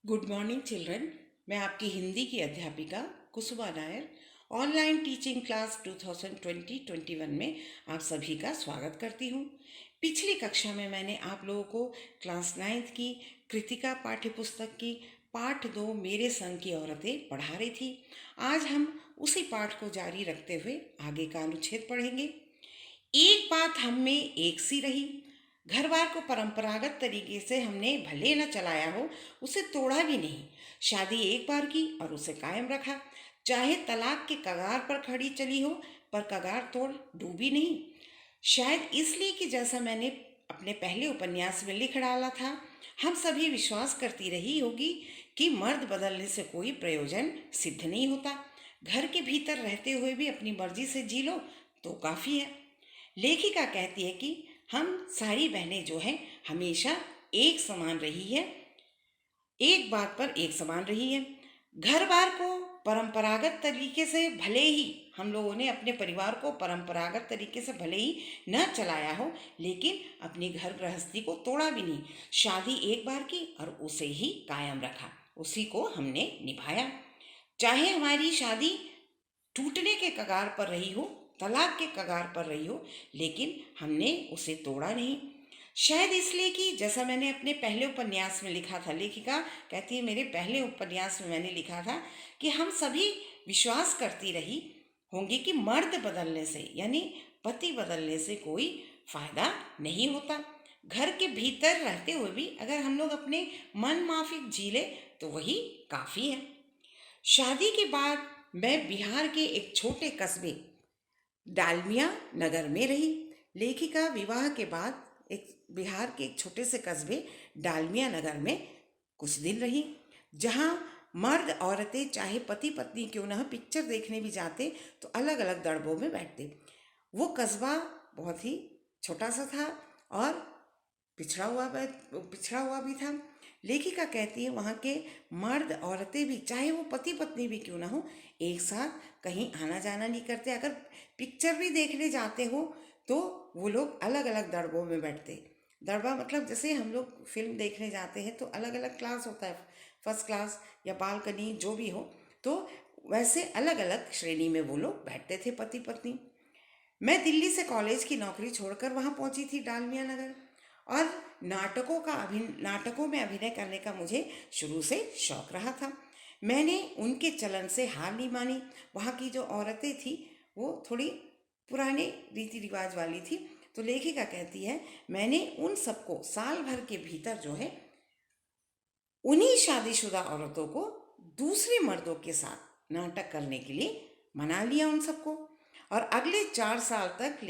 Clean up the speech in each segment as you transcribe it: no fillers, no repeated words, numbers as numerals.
Good morning children. मैं आपकी हिंदी की अध्यापिका कुसुमा नायर ऑनलाइन टीचिंग क्लास 2020-21 में आप सभी का स्वागत करती हूँ। पिछली कक्षा में मैंने आप लोगों को क्लास 9th की कृतिका पाठ्यपुस्तक की पाठ 2 मेरे संग की औरतें पढ़ा रही थी। आज हम उसी पाठ को जारी रखते हुए आगे का अनुच्छेद पढ़ेंगे। एक बात हम में एक सी रही। घर बार को परंपरागत तरीके से हमने भले न चलाया हो, उसे तोड़ा भी नहीं। शादी एक बार की और उसे कायम रखा। चाहे तलाक के कगार पर खड़ी चली हो, पर कगार तोड़ डूबी नहीं। शायद इसलिए कि जैसा मैंने अपने पहले उपन्यास में लिख डाला था, हम सभी विश्वास करती रही होगी कि मर्द बदलने से कोई प्रयोजन सिद्ध नहीं होता। घर के भीतर रहते हुए भी अपनी मर्जी से जी लो तो काफ़ी है। लेखिका कहती है कि हम सारी बहनें जो हैं हमेशा एक समान रही है, एक बात पर एक समान रही है। घर बार को परंपरागत तरीके से भले ही हम लोगों ने अपने परिवार को परंपरागत तरीके से भले ही न चलाया हो, लेकिन अपनी घर गृहस्थी को तोड़ा भी नहीं। शादी एक बार की और उसे ही कायम रखा, उसी को हमने निभाया। चाहे हमारी शादी टूटने के कगार पर रही हो, तलाक के कगार पर रही हो, लेकिन हमने उसे तोड़ा नहीं। शायद इसलिए कि जैसा मैंने अपने पहले उपन्यास में लिखा था, लेखिका कहती है मेरे पहले उपन्यास में मैंने लिखा था कि हम सभी विश्वास करती रही होंगी कि मर्द बदलने से यानी पति बदलने से कोई फायदा नहीं होता। घर के भीतर रहते हुए भी अगर हम लोग अपने मन माफिक जी ले तो वही काफ़ी है। शादी के बाद मैं बिहार के एक छोटे कस्बे डालमिया नगर में रही। लेखिका विवाह के बाद एक बिहार के एक छोटे से कस्बे डालमिया नगर में कुछ दिन रही, जहाँ मर्द औरतें चाहे पति पत्नी क्यों ना पिक्चर देखने भी जाते तो अलग अलग दड़बों में बैठते। वो कस्बा बहुत ही छोटा सा था और पिछड़ा हुआ भी था। लेखिका कहती है वहाँ के मर्द औरतें भी चाहे वो पति पत्नी भी क्यों ना हो, एक साथ कहीं आना जाना नहीं करते। अगर पिक्चर भी देखने जाते हो तो वो लोग अलग अलग दड़बों में बैठते। दड़बा मतलब जैसे हम लोग फिल्म देखने जाते हैं तो अलग अलग क्लास होता है, फर्स्ट क्लास या बालकनी जो भी हो, तो वैसे अलग अलग श्रेणी में वो लोग बैठते थे पति पत्नी। मैं दिल्ली से कॉलेज की नौकरी छोड़कर वहाँ पहुँची थी डालमिया नगर, और नाटकों में अभिनय करने का मुझे शुरू से शौक रहा था। मैंने उनके चलन से हार नहीं मानी। वहाँ की जो औरतें थी वो थोड़ी पुराने रीति रिवाज वाली थी। तो लेखिका कहती है मैंने उन सबको साल भर के भीतर जो है उन्हीं शादीशुदा औरतों को दूसरे मर्दों के साथ नाटक करने के लिए मना लिया उन सबको। और अगले 4 साल तक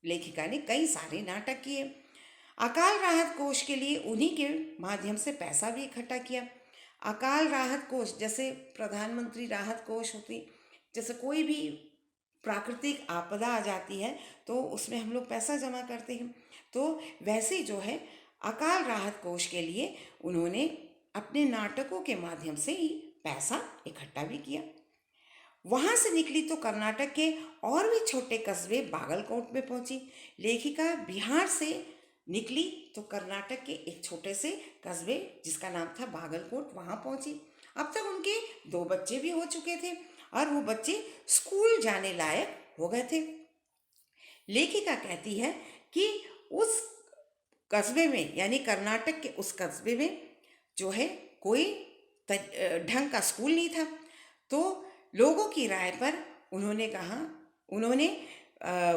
लेखिका ने कई सारे नाटक किए। अकाल राहत कोष के लिए उन्हीं के माध्यम से पैसा भी इकट्ठा किया। अकाल राहत कोष जैसे प्रधानमंत्री राहत कोष होती, जैसे कोई भी प्राकृतिक आपदा आ जाती है तो उसमें हम लोग पैसा जमा करते हैं, तो वैसे ही जो है अकाल राहत कोष के लिए उन्होंने अपने नाटकों के माध्यम से ही पैसा इकट्ठा भी किया। वहाँ से निकली तो कर्नाटक के और भी छोटे कस्बे बागलकोट में पहुंची। लेखिका बिहार से निकली तो कर्नाटक के एक छोटे से कस्बे जिसका नाम था बागलकोट, वहाँ पहुंची। अब तक उनके 2 बच्चे भी हो चुके थे और वो बच्चे स्कूल जाने लायक हो गए थे। लेखिका कहती है कि उस कस्बे में यानी कर्नाटक के उस कस्बे में जो है कोई ढंग का स्कूल नहीं था। तो लोगों की राय पर उन्होंने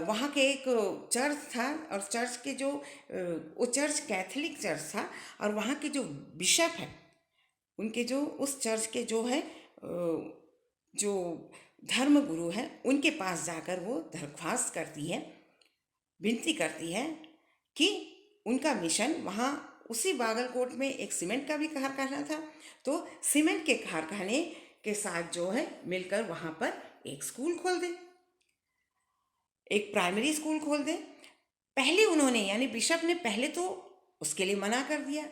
वहाँ के एक चर्च था, और चर्च के जो वो चर्च कैथोलिक चर्च था, और वहाँ के जो बिशप है उनके जो उस चर्च के जो है जो धर्म गुरु हैं उनके पास जाकर वो दरख्वास्त करती है, विनती करती है कि उनका मिशन वहाँ उसी बागलकोट में एक सीमेंट का भी कारखाना था, तो सीमेंट के कारखाने के साथ जो है मिलकर वहाँ पर एक स्कूल खोल दे, एक प्राइमरी स्कूल खोल दे। पहले उन्होंने यानी बिशप ने पहले तो उसके लिए मना कर दिया,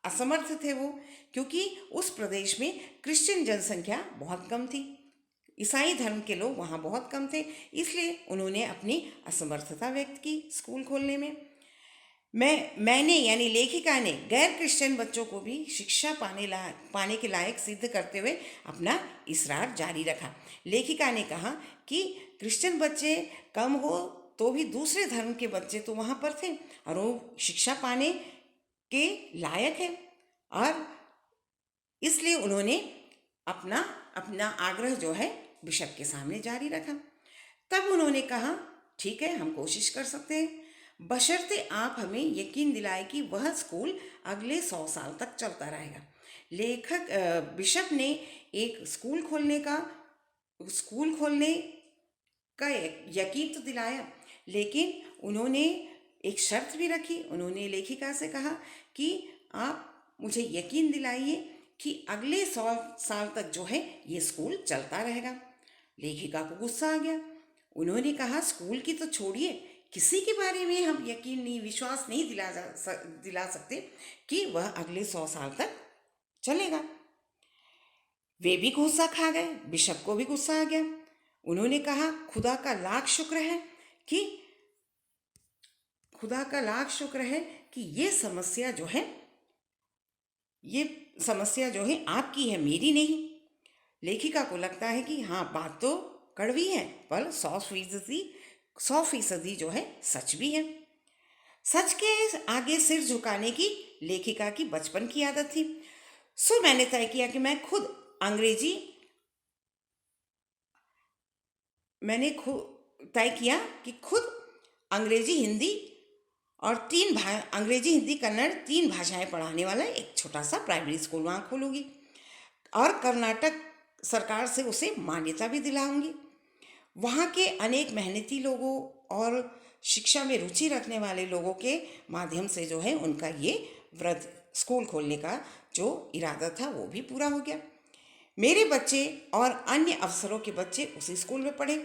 असमर्थ थे वो, क्योंकि उस प्रदेश में क्रिश्चियन जनसंख्या बहुत कम थी, ईसाई धर्म के लोग वहाँ बहुत कम थे, इसलिए उन्होंने अपनी असमर्थता व्यक्त की स्कूल खोलने में। मैंने यानी लेखिका ने गैर क्रिश्चियन बच्चों को भी शिक्षा पाने के लायक सिद्ध करते हुए अपना इसरार जारी रखा। लेखिका ने कहा कि क्रिश्चियन बच्चे कम हो तो भी दूसरे धर्म के बच्चे तो वहाँ पर थे और वो शिक्षा पाने के लायक है, और इसलिए उन्होंने अपना अपना आग्रह जो है बिशप के सामने जारी रखा। तब उन्होंने कहा, ठीक है, हम कोशिश कर सकते हैं, बशर्ते आप हमें यकीन दिलाए कि वह स्कूल अगले 100 साल तक चलता रहेगा। बिशप ने एक स्कूल खोलने का यकीन तो दिलाया, लेकिन उन्होंने एक शर्त भी रखी। उन्होंने लेखिका से कहा कि आप मुझे यकीन दिलाइए कि अगले 100 साल तक जो है ये स्कूल चलता रहेगा। लेखिका को गुस्सा आ गया। उन्होंने कहा, स्कूल की तो छोड़िए, किसी के बारे में हम विश्वास नहीं दिला सकते कि वह अगले 100 साल तक चलेगा। वे भी गुस्सा खा गए, बिशप को भी गुस्सा आ गया। उन्होंने कहा, खुदा का लाख शुक्र है कि ये समस्या जो है आपकी है, मेरी नहीं। लेखिका को लगता है कि हाँ, बात तो कड़वी है, पर 100% जो है सच भी है। सच के आगे सिर झुकाने की लेखिका की बचपन की आदत थी। सो मैंने तय किया कि मैं खुद अंग्रेजी हिंदी कन्नड़ 3 भाषाएं पढ़ाने वाला एक छोटा सा प्राइमरी स्कूल वहाँ खोलूंगी और कर्नाटक सरकार से उसे मान्यता भी दिलाऊंगी। वहाँ के अनेक मेहनती लोगों और शिक्षा में रुचि रखने वाले लोगों के माध्यम से जो है उनका ये व्रत स्कूल खोलने का जो इरादा था वो भी पूरा हो गया। मेरे बच्चे और अन्य अफसरों के बच्चे उसी स्कूल में पढ़े।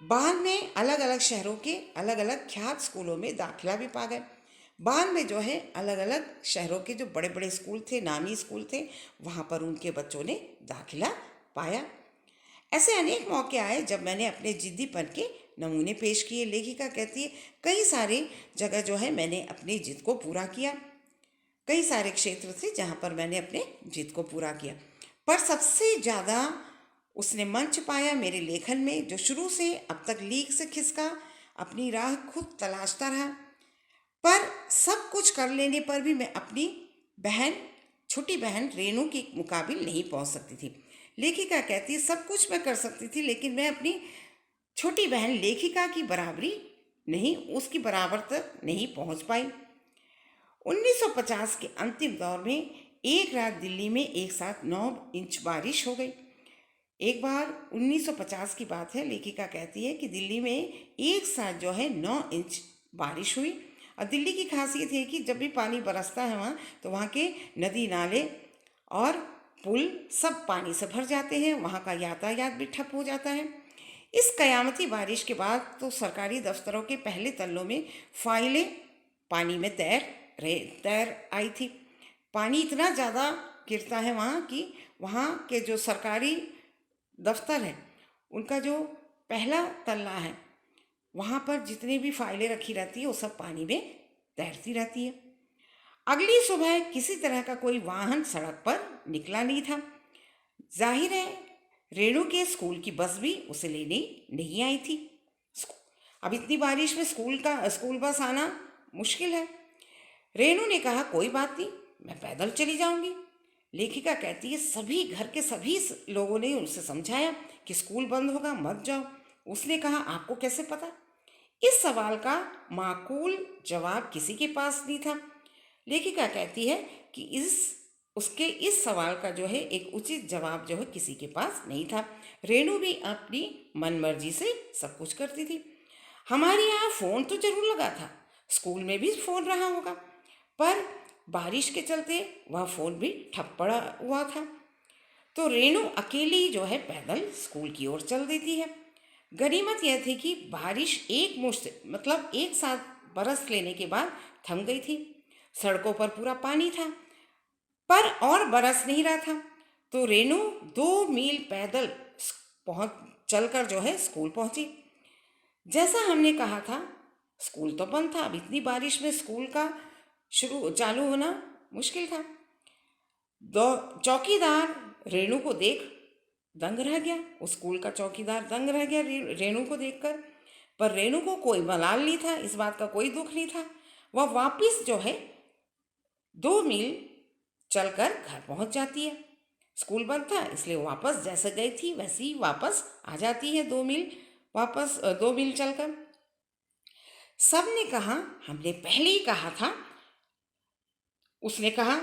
बाद में अलग अलग शहरों के अलग अलग ख्यात स्कूलों में दाखिला भी पा गए। बाद में जो है अलग अलग शहरों के जो बड़े बड़े स्कूल थे, नामी स्कूल थे, वहाँ पर उनके बच्चों ने दाखिला पाया। ऐसे अनेक मौके आए जब मैंने अपने जिद्दीपन के नमूने पेश किए। लेखिका कहती है, कई सारे जगह जो है मैंने अपनी जिद को पूरा किया। कई सारे क्षेत्र थे जहाँ पर मैंने अपने जिद को पूरा किया, पर सबसे ज़्यादा उसने मंच पाया मेरे लेखन में, जो शुरू से अब तक लीक से खिसका अपनी राह खुद तलाशता रहा। पर सब कुछ कर लेने पर भी मैं अपनी छोटी बहन रेनू के मुकाबिल नहीं पहुंच सकती थी। लेखिका कहती है, सब कुछ मैं कर सकती थी, लेकिन मैं अपनी छोटी बहन लेखिका की उसकी बराबर तक नहीं पहुंच पाई। 1950 के अंतिम दौर में एक रात दिल्ली में एक साथ 9 इंच बारिश हो गई। एक बार 1950 की बात है, लेखिका कहती है कि दिल्ली में एक साथ जो है 9 इंच बारिश हुई। और दिल्ली की खासियत है कि जब भी पानी बरसता है वहाँ, तो वहाँ के नदी नाले और पुल सब पानी से भर जाते हैं, वहाँ का यातायात भी ठप हो जाता है। इस कयामती बारिश के बाद तो सरकारी दफ्तरों के पहले तल्लों में फाइलें पानी में तैर आई थी। पानी इतना ज़्यादा गिरता है वहाँ कि वहाँ के जो सरकारी दफ्तर है उनका जो पहला तल्ला है, वहाँ पर जितनी भी फाइलें रखी रहती है वो सब पानी में तैरती रहती है। अगली सुबह किसी तरह का कोई वाहन सड़क पर निकला नहीं था। जाहिर है रेणु के स्कूल की बस भी उसे लेने नहीं आई थी। अब इतनी बारिश में स्कूल बस आना मुश्किल है। रेणु ने कहा, कोई बात नहीं, मैं पैदल चली जाऊंगी। लेखिका कहती है, सभी घर के सभी लोगों ने उसे समझाया कि स्कूल बंद होगा, मत जाओ। उसने कहा, आपको कैसे पता? इस सवाल का माकूल जवाब किसी के पास नहीं था। लेखिका कहती है कि उसके इस सवाल का जो है एक उचित जवाब जो है किसी के पास नहीं था। रेणु भी अपनी मनमर्जी से सब कुछ करती थी। हमारे यहाँ फ़ोन तो जरूर लगा था, स्कूल में भी फ़ोन रहा होगा, पर बारिश के चलते वह फ़ोन भी ठप पड़ा हुआ था। तो रेणु अकेली जो है पैदल स्कूल की ओर चल देती है। गनीमत यह थी कि बारिश एक साथ बरस लेने के बाद थम गई थी। सड़कों पर पूरा पानी था, पर और बरस नहीं रहा था। तो रेणु 2 मील पैदल चलकर जो है स्कूल पहुंची। जैसा हमने कहा था स्कूल तो बंद था। अब इतनी बारिश में स्कूल का चालू होना मुश्किल था। चौकीदार रेणु को देख दंग रह गया। उस स्कूल का चौकीदार दंग रह गया रेणु को देखकर। पर रेणु को कोई मलाल नहीं था, इस बात का कोई दुख नहीं था। वह वापिस जो है 2 मील चलकर घर पहुंच जाती है। स्कूल बंद था इसलिए वापस जैसे गई थी वैसे ही वापस आ जाती है 2 मील, वापस 2 मील चलकर। सबने कहा हमने पहले ही कहा था। उसने कहा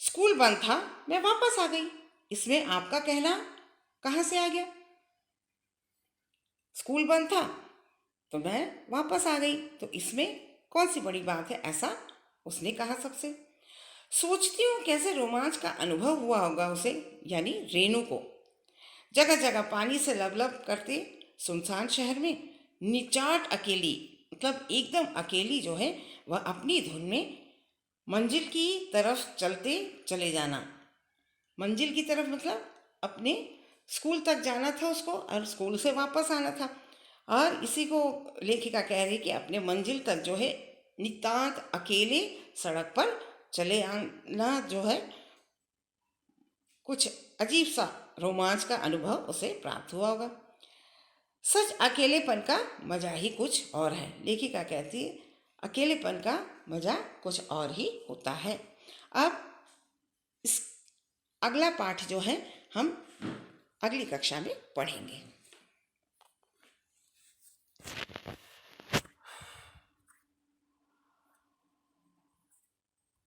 स्कूल बंद था, मैं वापस आ गई, इसमें आपका कहना कहाँ से आ गया? स्कूल बंद था तो मैं वापस आ गई, तो इसमें कौन सी बड़ी बात है, ऐसा उसने कहा सबसे। सोचती हूँ कैसे रोमांच का अनुभव हुआ होगा उसे, यानी रेणु को। जगह जगह पानी से लबलब करते सुनसान शहर में निचाट अकेली, मतलब एकदम अकेली जो है वह अपनी धुन में मंजिल की तरफ चलते चले जाना। मंजिल की तरफ मतलब अपने स्कूल तक जाना था उसको और स्कूल से वापस आना था। और इसी को लेखिका कह रही कि अपने मंजिल तक जो है नितांत अकेले सड़क पर चले आना जो है कुछ अजीब सा रोमांच का अनुभव उसे प्राप्त हुआ होगा। सच अकेलेपन का मजा ही कुछ और है। लेखिका कहती है अकेलेपन का मजा कुछ और ही होता है। अब इस अगला पाठ जो है हम अगली कक्षा में पढ़ेंगे।